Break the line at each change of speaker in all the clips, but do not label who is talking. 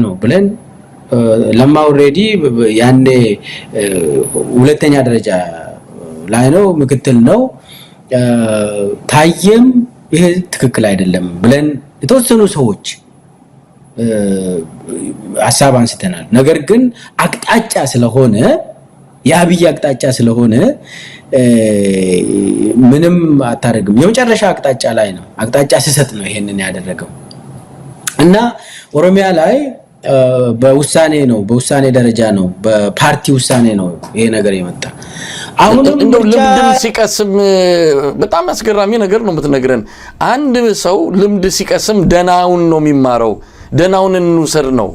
ነው ብለን ለማ ኦሬዲ ያኔ ሁለተኛ ደረጃ ላይ ነው ምክትል ነው ታየም ይሄ ትክክል አይደለም ብለን የተወሰኑ ሰዎች ሐሳብ አንስተናል ነገር ግን አቅጣጫ ስለሆነ የአብይ አቅጣጫ ስለሆነ ምንም አታረግም የመጨረሻ አቅጣጫ ላይ ነው አቅጣጫ ሲሰጥ ነው ይሄንን ያደረገው እና ኦሮሚያ ላይ በውሳኔ ደረጃ ነው በፓርቲ ውሳኔ ነው ይሄ ነገር የመጣ
አሁን እንደው ልምድ ሲቀስም በጣም አስገራሚ ነገር ነው የምትነግረን አንድ ሰው ልምድ ሲቀስም ደናውን ነው የሚማረው ደናውን እንውሰድ ነው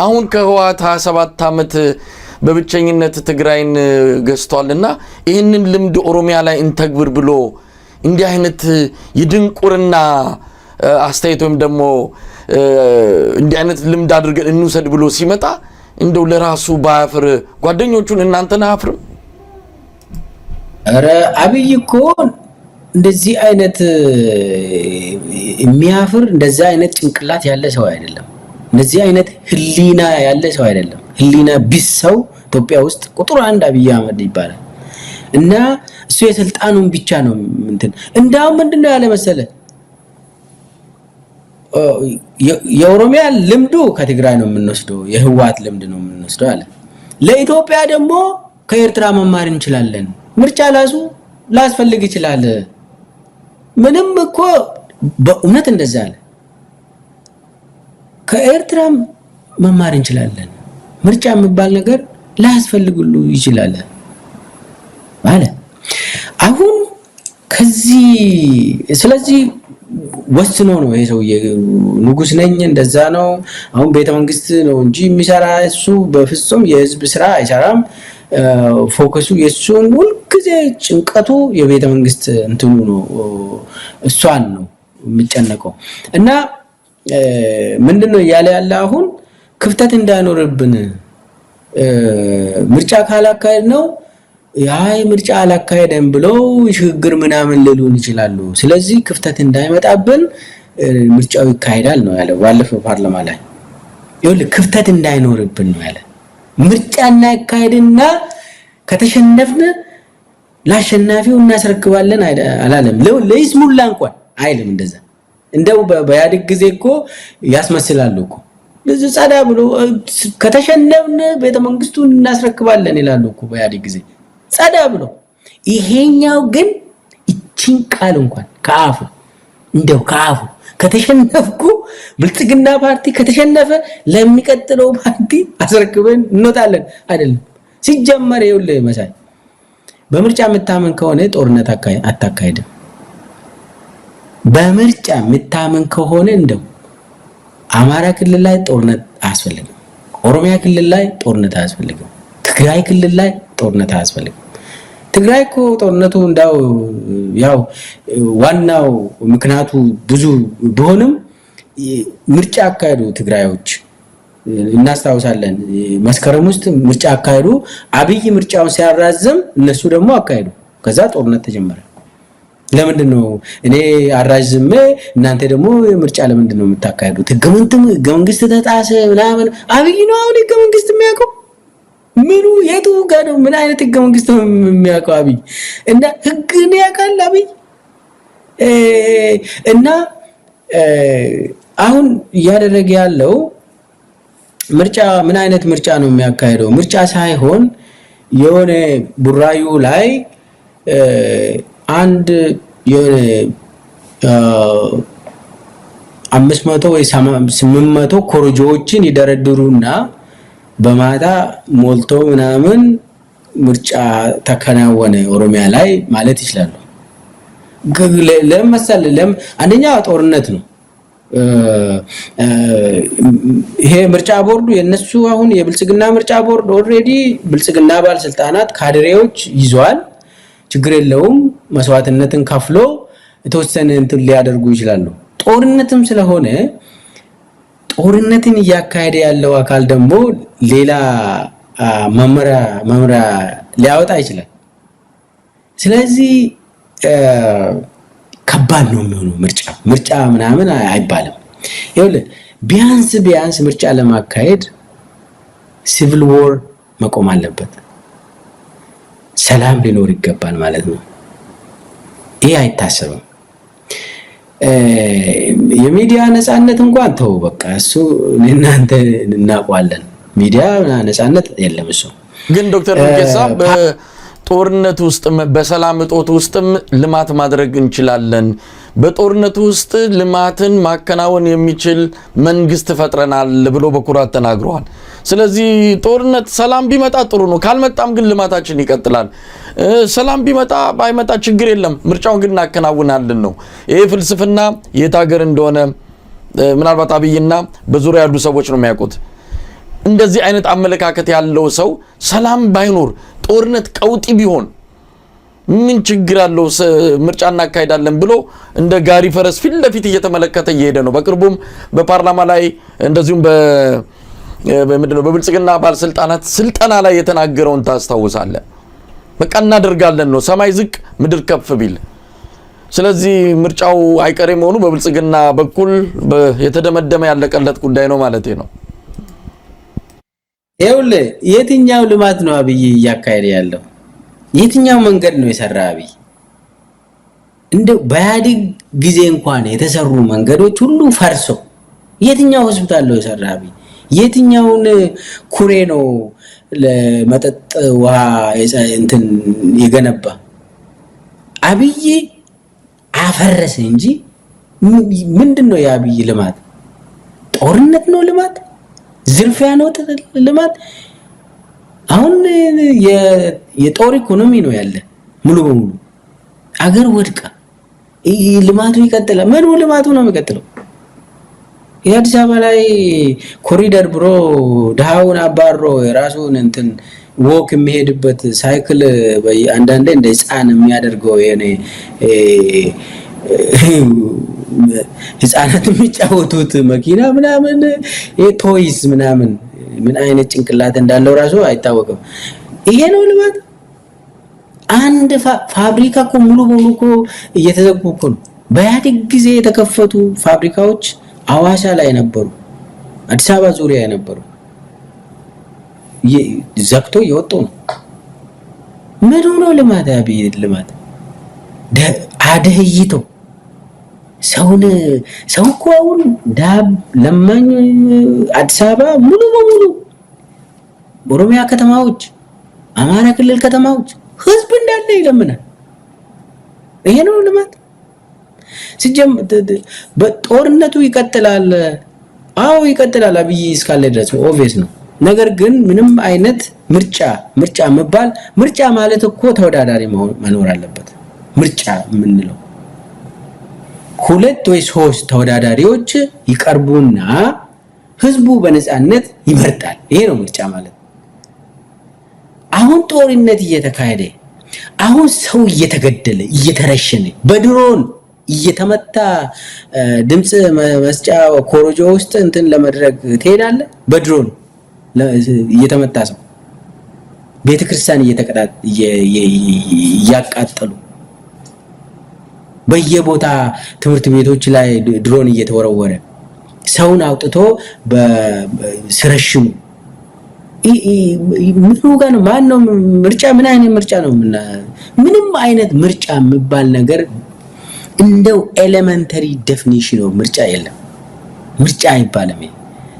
አሁን ከህዋት 27 አመት በብቸኝነት ትግራይን ገዝቷልና ይሄንን ልምድ ኦሮሚያ ላይ እንተግብር ብሎ እንዲህ አይነት ይድንቁርና አስተያየቶም ደሞ እንዲህ አይነት ልምድ አድርገን እንውሰድ ብሎ ሲመጣ እንደው ለራሱ ባፍር ጓደኞቹን እናንተና አፍርም
አረ አብይ እኮ እንደዚህ አይነት የሚያፍር እንደዚህ አይነት ጭንቅላት ያለ ሰው አይደለም እንደዚህ አይነት ህሊና ያለ ሰው አይደለም ህሊና ቢስ ሰው ኢትዮጵያ ውስጥ ቁጥር 1 አብይ አህመድ ይባላል እና እሱ የስልጣኑን ብቻ ነው እንትን እንዳው ምንድነው ያለ መሰለ የኦሮሚያ ልምዱ ከትግራይ ነው የምንወስደው የህዋት ልምድ ነው የምንወስደው አለ ለኢትዮጵያ ደግሞ ከኤርትራ መማር እንችላለን ምርጫ ላስፈልግ ይችላል ምንም እኮ በእውነት እንደዛ አለ ከኤርትራ መማር እንችላለን ምርጫ የሚባል ነገር ላስፈልግሉ ይችላል አለ አሁን ከዚህ ስለዚህ ወስኖ ነው ይሄ ሰው ንጉስ ነኝ እንደዛ ነው አሁን ቤተ መንግስት ነው እንጂ የሚሰራ እሱ በፍጹም የህዝብ ስራ አይሰራም ፎከሱ የሱን ሁሉ ጊዜ ጭንቀቱ የቤተ መንግስት እንትኑ ነው እሷን ነው የሚጨነቀው እና ምንድነው ያለ አሁን ክፍተት እንዳይኖርብን ምርጫ ካላካሄድ ነው ያይ ምርጫ አላካሄደም ብሎ ሽግግር ምናምን ሊሉን ይችላሉ ስለዚህ ክፍተት እንዳይመጣብን ምርጫው ይካሄዳል ነው ያለው ባለፈው ፓርላማ ላይ ይሁን ክፍተት እንዳይኖርብን ነው ያለው ምርጫና ያካሄድና ከተሸነፍን ላሸናፊው እናስረክባለን አላለም ለይስሙላ እንኳን አይልም እንደዛ እንደው በያድግ ጊዜ እኮ ያስመስላሉ እኮ ለዚህ ጻዳ ብሎ ከተሸነፍን ቤተ መንግስቱን እናስረክባለን ይላሉ እኮ በያድግ ጊዜ ጻዳ ብሎ ይሄኛው ግን እቺን ቃል እንኳን ከአፉ እንደው ከአፉ ከተሸነፍኩ ብልጽግና ፓርቲ ከተሸነፈ ለሚቀጥለው ፓርቲ አስረክበን እንወጣለን አይደለም ሲጀመር ይኸውልህ መሳይ በምርጫ መታመን ከሆነ ጦርነት አታካሄድም በምርጫ መታመን ከሆነ እንደው አማራ ክልል ላይ ጦርነት አያስፈልግም ኦሮሚያ ክልል ላይ ጦርነት አያስፈልግም ትግራይ ክልል ላይ ጦርነት አያስፈልግም ትግራይ እኮ ጦርነቱ እንዳው ያው ዋናው ምክንያቱ ብዙ ቢሆንም ምርጫ አካሄዱ ትግራዮች እናስታውሳለን መስከረም ውስጥ ምርጫ አካሄዱ አብይ ምርጫውን ሲያራዝም እነሱ ደግሞ አካሄዱ ከዛ ጦርነት ተጀመረ ለምንድነው እኔ አራዝም እናንተ ደግሞ ምርጫ ለምንድነው የምታካሄዱት ህገ መንግስት ተጣሰ ምናምን አብይ ነው አሁን ህገ መንግስት የሚያውቀው ምኑ የቱ ጋር ነው ምን አይነት ህገ መንግስት ነው የሚያውቀው አብይ እና ህግን ያውቃል አብይ እና አሁን ያደረገ ያለው ምርጫ ምን አይነት ምርጫ ነው የሚያካሄደው ምርጫ ሳይሆን የሆነ ቡራዩ ላይ አንድ የሆነ 500 ወይ 800 ኮሮጆዎችን ይደረድሩና በማታ ሞልቶ ምናምን ምርጫ ተከናወነ ኦሮሚያ ላይ ማለት ይችላል ለምሳሌ አንደኛ ጦርነት ነው ይሄ ምርጫ ቦርዱ የነሱ አሁን የብልጽግና ምርጫ ቦርድ ኦሬዲ ብልጽግና ባለስልጣናት ካድሬዎች ይዟል ችግር የለውም መስዋዕትነትን ከፍሎ የተወሰነ እንትን ሊያደርጉ ይችላሉ ጦርነትም ስለሆነ ጦርነትን ያካሄደ ያለው አካል ደግሞ ሌላ መመሪያ ሊያወጣ ይችላል ስለዚህ ከባድ ነው የሚሆነው ምርጫ ምናምን አይባልም ይኸውልህ ቢያንስ ምርጫ ለማካሄድ ሲቪል ዎር መቆም አለበት፣ ሰላም ሊኖር ይገባል ማለት ነው። ይሄ አይታሰብም። የሚዲያ ነፃነት እንኳን ተው በቃ እሱ እናንተ እናውቀዋለን። ሚዲያ ነፃነት የለም። እሱ
ግን ዶክተር ሙልጌሳ በጦርነት ውስጥም በሰላም እጦት ውስጥም ልማት ማድረግ እንችላለን፣ በጦርነት ውስጥ ልማትን ማከናወን የሚችል መንግስት ፈጥረናል ብሎ በኩራት ተናግረዋል። ስለዚህ ጦርነት ሰላም ቢመጣ ጥሩ ነው፣ ካልመጣም ግን ልማታችን ይቀጥላል። ሰላም ቢመጣ ባይመጣ ችግር የለም፣ ምርጫውን ግን እናከናውናለን ነው። ይሄ ፍልስፍና የት ሀገር እንደሆነ ምናልባት አብይና በዙሪያ ያሉ ሰዎች ነው የሚያውቁት። እንደዚህ አይነት አመለካከት ያለው ሰው ሰላም ባይኖር ጦርነት ቀውጢ ቢሆን ምን ችግር አለው ምርጫ እናካሄዳለን ብሎ እንደ ጋሪ ፈረስ ፊት ለፊት እየተመለከተ እየሄደ ነው። በቅርቡም በፓርላማ ላይ እንደዚሁም በምንድነው በብልጽግና ባለስልጣናት ስልጠና ላይ የተናገረውን ታስታውሳለህ። በቃ እናደርጋለን ነው፣ ሰማይ ዝቅ ምድር ከፍ ቢል። ስለዚህ ምርጫው አይቀሬ መሆኑ በብልጽግና በኩል የተደመደመ ያለቀለት ጉዳይ ነው ማለት ነው።
ይኸውልህ የትኛው ልማት ነው አብይ እያካሄደ ያለው? የትኛው መንገድ ነው የሰራ አብይ? እንደው በኢህአዴግ ጊዜ እንኳን የተሰሩ መንገዶች ሁሉ ፈርሶ የትኛው ሆስፒታል ነው የሰራ አብይ? የትኛውን ኩሬ ነው ለመጠጥ ውሃ እንትን የገነባ? አብይ አፈረሰ እንጂ ምንድነው የአብይ ልማት? ጦርነት ነው ልማት? ዝርፊያ ነው ልማት? አሁን የጦር ኢኮኖሚ ነው ያለ ሙሉ በሙሉ አገር ወድቃ ልማቱ ይቀጥላል። ምኑ ልማቱ ነው የሚቀጥለው? የአዲስ አበባ ላይ ኮሪደር ብሮ ድሃውን አባሮ የራሱን እንትን ወክ የሚሄድበት ሳይክል አንዳንዴ እንደ ህፃን የሚያደርገው የኔ ህፃናት የሚጫወቱት መኪና ምናምን ቶይስ ምናምን ምን አይነት ጭንቅላት እንዳለው ራሱ አይታወቅም። ይሄ ነው ልማት? አንድ ፋብሪካ እኮ ሙሉ በሙሉ እኮ እየተዘጉ እኮ ነው። በኢህአዴግ ጊዜ የተከፈቱ ፋብሪካዎች አዋሳ ላይ ነበሩ፣ አዲስ አበባ ዙሪያ የነበሩ ዘግቶ እየወጡ ነው። ምን ሆኖ ልማት? አብይ ልማት አደህይቶ ሰው እኮ አሁን ለማኝ አዲስ አበባ ሙሉ በሙሉ ኦሮሚያ ከተማዎች፣ አማራ ክልል ከተማዎች ህዝብ እንዳለ ይለምናል። ይሄ ነው ልማት? በጦርነቱ ይቀጥላል። አዎ ይቀጥላል፣ አብይ እስካለ ድረስ ኦብቪየስ ነው። ነገር ግን ምንም አይነት ምርጫ መባል ምርጫ ማለት እኮ ተወዳዳሪ መኖር አለበት። ምርጫ የምንለው ሁለት ወይ ሶስት ተወዳዳሪዎች ይቀርቡና ህዝቡ በነፃነት ይመርጣል። ይሄ ነው ምርጫ ማለት። አሁን ጦርነት እየተካሄደ፣ አሁን ሰው እየተገደለ እየተረሸነ በድሮን እየተመታ ድምጽ መስጫ ኮሮጆ ውስጥ እንትን ለመድረግ ትሄዳለህ። በድሮን እየተመታ ሰው ቤተክርስቲያን እያቃጠሉ በየቦታ ትምህርት ቤቶች ላይ ድሮን እየተወረወረ ሰውን አውጥቶ በስረሽሙ ምኑ ጋር ነው? ማን ነው ምርጫ? ምን አይነት ምርጫ ነው? ምንም አይነት ምርጫ የሚባል ነገር እንደው ኤሌመንተሪ ዴፊኒሽን ነው ምርጫ የለም። ምርጫ አይባልም።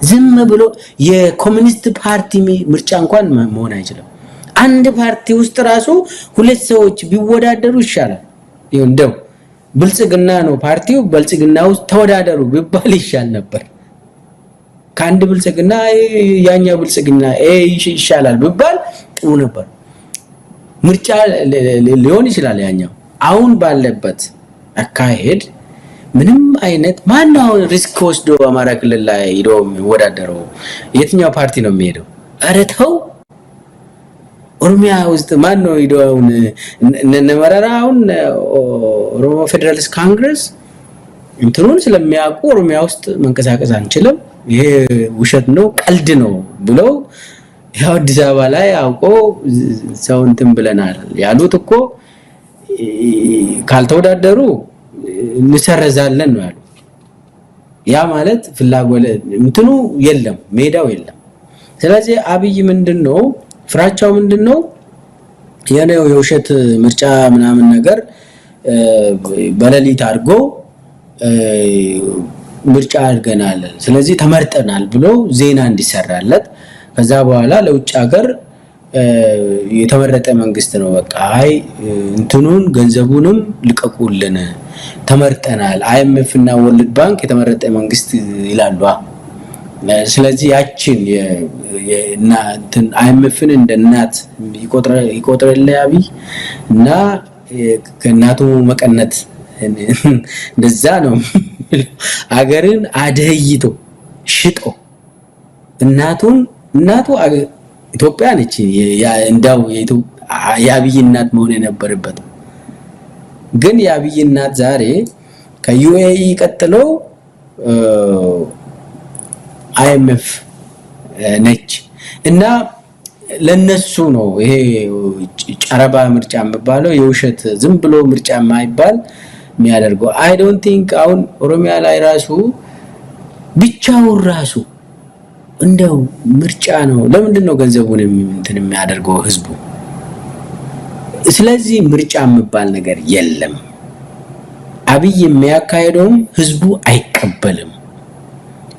ዝም ብሎ የኮሚኒስት ፓርቲ ምርጫ እንኳን መሆን አይችልም። አንድ ፓርቲ ውስጥ ራሱ ሁለት ሰዎች ቢወዳደሩ ይሻላል። እንደው ብልጽግና ነው ፓርቲው፣ ብልጽግና ውስጥ ተወዳደሩ ቢባል ይሻል ነበር። ከአንድ ብልጽግና ያኛው ብልጽግና ይሻላል ቢባል ጥሩ ነበር። ምርጫ ሊሆን ይችላል ያኛው። አሁን ባለበት አካሄድ ምንም አይነት ማነው ሪስክ ወስዶ አማራ ክልል ላይ ሄዶ የሚወዳደረው? የትኛው ፓርቲ ነው የሚሄደው? ኧረ ተው። ኦሮሚያ ውስጥ ማነው ሄዶ አሁን እነ መረራ አሁን ኦሮሞ ፌደራሊስት ኮንግረስ እንትኑን ስለሚያውቁ ኦሮሚያ ውስጥ መንቀሳቀስ አንችልም፣ ይሄ ውሸት ነው ቀልድ ነው ብለው ያው አዲስ አበባ ላይ አውቆ ሰው እንትን ብለናል ያሉት እኮ ካልተወዳደሩ እንሰረዛለን ነው ያሉት። ያ ማለት ፍላጎት እንትኑ የለም ሜዳው የለም። ስለዚህ አብይ ምንድነው ፍራቻው ምንድነው የኔው የውሸት ምርጫ ምናምን ነገር በሌሊት አድርጎ ምርጫ አድርገናል ስለዚህ ተመርጠናል ብሎ ዜና እንዲሰራለት ከዛ በኋላ ለውጭ ሀገር የተመረጠ መንግስት ነው በቃ አይ እንትኑን ገንዘቡንም ልቀቁልን ተመርጠናል IMF እና ወርልድ ባንክ የተመረጠ መንግስት ይላሉ። ስለዚህ ያችን እና እንትን IMFን እንደ እናት ይቆጥራል አብይ እና ከእናቱ መቀነት እንደዛ ነው አገርን አደይቶ ሽጦ እናቱ ኢትዮጵያ ነች እንዳው የአብይ እናት መሆን የነበረበት ግን የአብይ እናት ዛሬ ከUAE ቀጥሎ IMF ነች እና ለነሱ ነው ይሄ ጨረባ ምርጫ የሚባለው የውሸት ዝም ብሎ ምርጫ የማይባል የሚያደርገው I don't think አሁን ኦሮሚያ ላይ ራሱ ብቻው ራሱ እንደው ምርጫ ነው ለምንድን ነው ገንዘቡን እንትን የሚያደርገው ህዝቡ ስለዚህ ምርጫ የሚባል ነገር የለም አብይ የሚያካሄደውም ህዝቡ አይቀበልም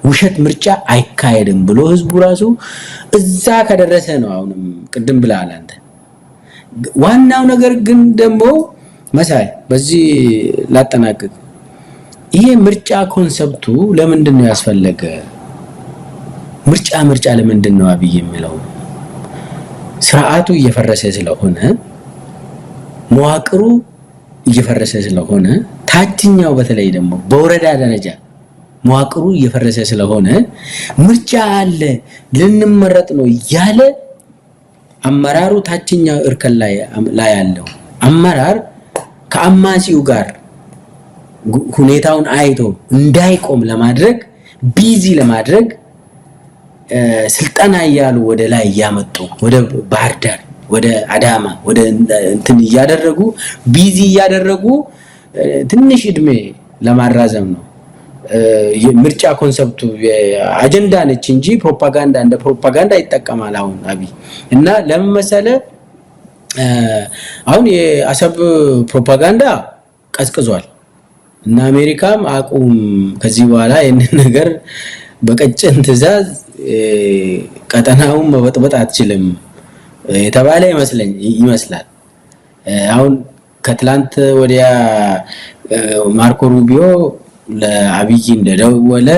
ውሸት ምርጫ አይካሄድም ብሎ ህዝቡ ራሱ እዛ ከደረሰ ነው አሁንም ቅድም ብለሃል አንተ ዋናው ነገር ግን ደግሞ መሳይ በዚህ ላጠናቅቅ ይሄ ምርጫ ኮንሰፕቱ ለምንድን ነው ያስፈልገ ምርጫ ለምንድን ነው አብይ የሚለው ስርዓቱ እየፈረሰ ስለሆነ መዋቅሩ እየፈረሰ ስለሆነ ታችኛው በተለይ ደግሞ በወረዳ ደረጃ መዋቅሩ እየፈረሰ ስለሆነ ምርጫ አለ ልንመረጥ ነው ያለ አመራሩ ታችኛው እርከን ላይ ያለው አመራር ከአማጺው ጋር ሁኔታውን አይቶ እንዳይቆም ለማድረግ ቢዚ ለማድረግ ስልጣና ያያሉ ወደ ላይ ያመጡ ወደ ባህር ዳር ወደ አዳማ ወደ እንትን ያደረጉ ቢዚ ያደረጉ ትንሽ እድሜ ለማራዘም ነው የምርጫ ኮንሰፕቱ አጀንዳ ነች እንጂ ፕሮፓጋንዳ እንደ ፕሮፓጋንዳ ይጠቀማል አሁን አብይ እና ለምን መሰለ አሁን የአሰብ ፕሮፓጋንዳ ቀዝቅዟል እና አሜሪካም አቁም ከዚህ በኋላ ይሄንን ነገር በቀጭን ትዕዛዝ ቀጠናውን መበጥበጥ አትችልም የተባለ ይመስላል አሁን ከትላንት ወዲያ ማርኮ ሩቢዮ ለአብይ እንደደወለ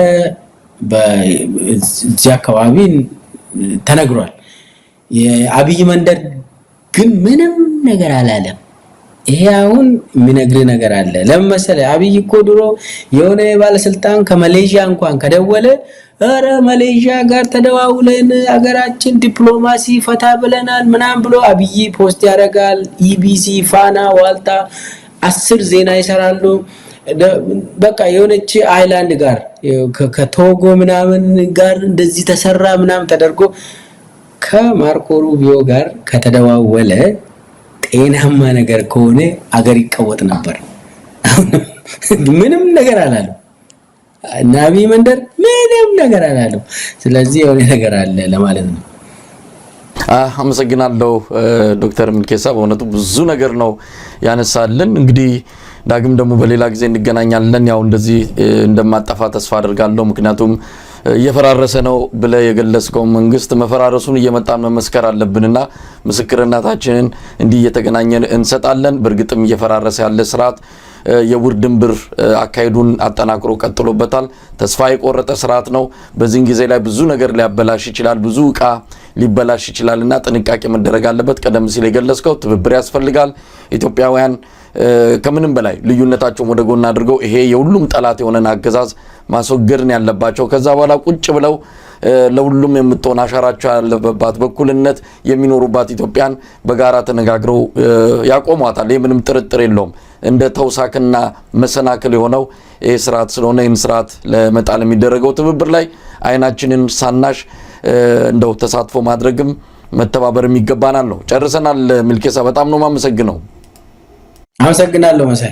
በዚህ አካባቢ ተነግሯል የአብይ መንደር ግን ምንም ነገር አላለም ይሄ አሁን የሚነግር ነገር አለ ለምን መሰለ አብይ እኮ ድሮ የሆነ ባለስልጣን ከማሌዥያ እንኳን ከደወለ አረ ማሌዥያ ጋር ተደዋውለን አገራችን ዲፕሎማሲ ፈታ ብለናል ምናም ብሎ አብይ ፖስት ያደርጋል ኢቢሲ ፋና ዋልታ 10 ዜና ይሰራሉ በቃ የሆነች አይላንድ ጋር ከቶጎ ምናምን ጋር እንደዚህ ተሰራ ምናም ተደርጎ ከማርኮ ሩቢዮ ጋር ከተደዋወለ ጤናማ ነገር ከሆነ አገር ይቀወጥ ነበር ምንም ነገር አላለም ናቢ መንደር ምንም ነገር አላለም ስለዚህ የሆነ ነገር አለ ለማለት ነው
አመሰግናለሁ ዶክተር ሚልኬሳ በእውነቱ ብዙ ነገር ነው ያነሳልን እንግዲህ ዳግም ደግሞ በሌላ ጊዜ እንገናኛለን ያው እንደዚህ እንደማጣፋ ተስፋ አደርጋለሁ ምክንያቱም እየፈራረሰ ነው ብለ የገለጽከው መንግስት መፈራረሱን እየመጣን መመስከር አለብንና ምስክርነታችንን እንዲህ እየተገናኘን እንሰጣለን በርግጥም እየፈራረሰ ያለ ስርዓት የውርድንብር አካይዱን አጠናክሮ ቀጥሎበታል ተስፋ የቆረጠ ስርዓት ነው በዚህ ጊዜ ላይ ብዙ ነገር ሊያበላሽ ይችላል ብዙ ዕቃ ሊበላሽ ይችላልና ጥንቃቄ መደረግ አለበት ቀደም ሲል የገለጽከው ትብብር ያስፈልጋል ኢትዮጵያውያን ከምንም በላይ ልዩነታቸውን ወደ ጎን አድርገው ይሄ የሁሉም ጠላት የሆነን አገዛዝ ማስወገድን ያለባቸው ከዛ በኋላ ቁጭ ብለው ለሁሉም የምትሆን አሻራቸው ያለበት በኩልነት የሚኖሩባት ኢትዮጵያን በጋራ ተነጋግረው ያቆሟታል ይሄ ምንም ጥርጥር የለውም እንደ ተውሳክና መሰናክል የሆነው ይሄ ስርዓት ስለሆነ ይህን ስርዓት ለመጣል የሚደረገው ትብብር ላይ አይናችንን ሳናሽ እንደው ተሳትፎ ማድረግም መተባበርም ይገባናል ነው ጨርሰናል ሚልኬሳ በጣም ነው ማመሰግነው
አመሰግናለሁ መሳይ